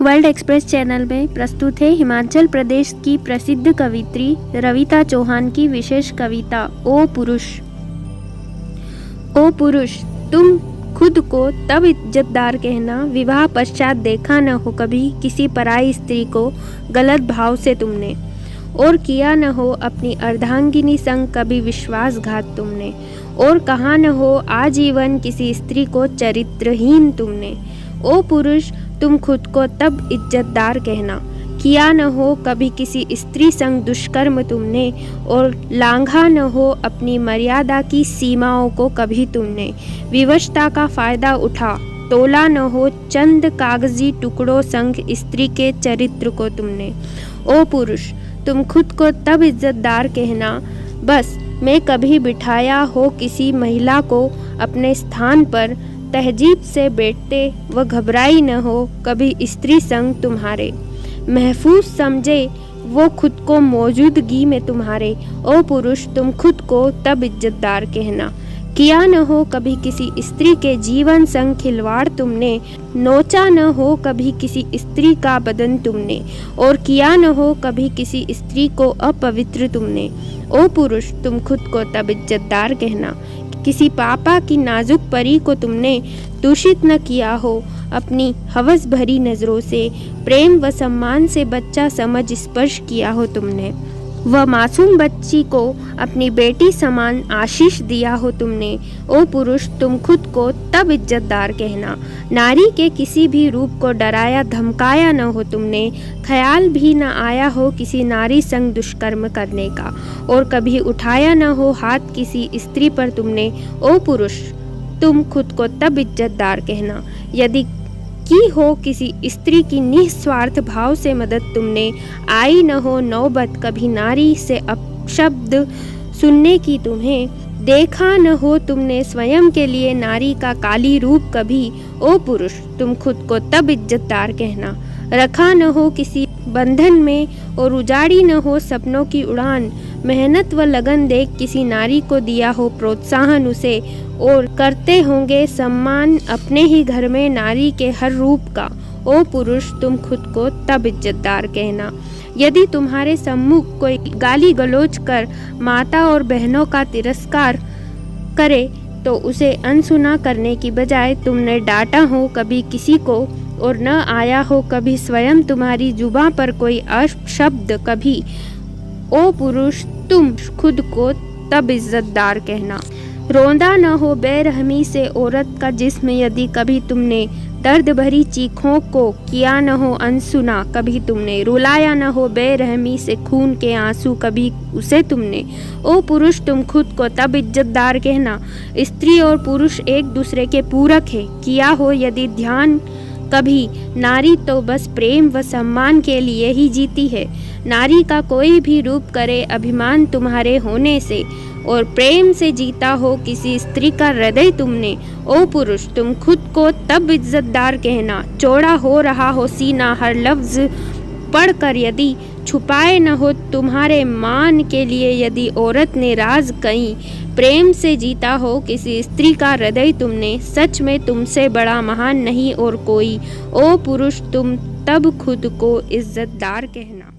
World express channel में प्रस्तुत है हिमाचल प्रदेश की प्रसिद्ध कवित्री रविता चौहान की विशेष कविता ओ पुरुष। ओ पुरुष, तुम खुद को तब इज्जतदार कहना, विवाह पश्चात देखा न हो कभी किसी पराई स्त्री को गलत भाव से तुमने, और किया न हो अपनी अर्धांगिनी संग कभी विश्वासघात तुमने, और कहा न हो आजीवन किसी स्त्री को चरित्रहीन तुमने। ओ पुरुष, तुम खुद को तब इज्जतदार कहना, किया न हो कभी किसी स्त्री संग दुष्कर्म तुमने, और लांघा न हो अपनी मर्यादा की सीमाओं को कभी तुमने, विवशता का फायदा उठा तोला न हो चंद कागजी टुकड़ों संग स्त्री के चरित्र को तुमने। ओ पुरुष, तुम खुद को तब इज्जतदार कहना, बस मैं कभी बिठाया हो किसी महिला को अपने स्थान पर, तहजीब से बैठते व घबराई न हो कभी स्त्री संग तुम्हारे, महफूज समझे वो खुद को मौजूदगी में तुम्हारे। ओ पुरुष, तुम खुद को तब इज्जतदार कहना, किया न हो कभी किसी स्त्री के जीवन संग खिलवाड़ तुमने, नोचा न हो कभी किसी स्त्री का बदन तुमने, और किया न हो कभी किसी स्त्री को अपवित्र तुमने। ओ पुरुष, तुम खुद को तब इज्जतदार कहना, किसी पापा की नाजुक परी को तुमने दूषित न किया हो अपनी हवस भरी नज़रों से, प्रेम व सम्मान से बच्चा समझ स्पर्श किया हो तुमने, वह मासूम बच्ची को अपनी बेटी समान आशीष दिया हो तुमने। ओ पुरुष, तुम खुद को तब इज्जतदार कहना, नारी के किसी भी रूप को डराया धमकाया न हो तुमने, ख्याल भी न आया हो किसी नारी संग दुष्कर्म करने का, और कभी उठाया न हो हाथ किसी स्त्री पर तुमने। ओ पुरुष, तुम खुद को तब इज्जतदार कहना, यदि की हो किसी स्त्री की निस्वार्थ भाव से मदद तुमने, आई न हो नौबत कभी नारी से अपशब्द सुनने की तुम्हें, देखा न हो तुमने स्वयं के लिए नारी का काली रूप कभी। ओ पुरुष, तुम खुद को तब इज्जतदार कहना, रखा न हो किसी बंधन में, और उजाड़ी न हो सपनों की उड़ान, मेहनत व लगन देख किसी नारी को दिया हो प्रोत्साहन उसे, और करते होंगे सम्मान अपने ही घर में नारी के हर रूप का। ओ पुरुष, तुम खुद को तब इज्जतदार कहना, यदि तुम्हारे सम्मुख कोई गाली गलौज कर माता और बहनों का तिरस्कार करे, तो उसे अनसुना करने की बजाय तुमने डांटा हो कभी किसी को, और न आया हो कभी स्वयं तुम्हारी जुबां पर कोई अपशब्द कभी। ओ पुरुष, तुम खुद को तब इज्जतदार कहना, रोंदा न हो बेरहमी से औरत का जिस्म, यदि कभी तुमने दर्द भरी चीखों को किया न हो अनसुना कभी तुमने, रुलाया न हो बेरहमी से खून के आंसू कभी उसे तुमने। ओ पुरुष, तुम खुद को तब इज्जतदार कहना, स्त्री और पुरुष एक दूसरे के पूरक है, किया हो यदि ध्यान कभी, नारी तो बस प्रेम व सम्मान के लिए ही जीती है, नारी का कोई भी रूप करे अभिमान तुम्हारे होने से, और प्रेम से जीता हो किसी स्त्री का हृदय तुमने। ओ पुरुष, तुम खुद को तब इज्जतदार कहना, चौड़ा हो रहा हो सीना हर लफ्ज पढ़कर, यदि छुपाए न हो तुम्हारे मान के लिए, यदि औरत ने राज कहीं, प्रेम से जीता हो किसी स्त्री का हृदय तुमने, सच में तुमसे बड़ा महान नहीं और कोई। ओ पुरुष, तुम तब खुद को इज्जतदार कहना।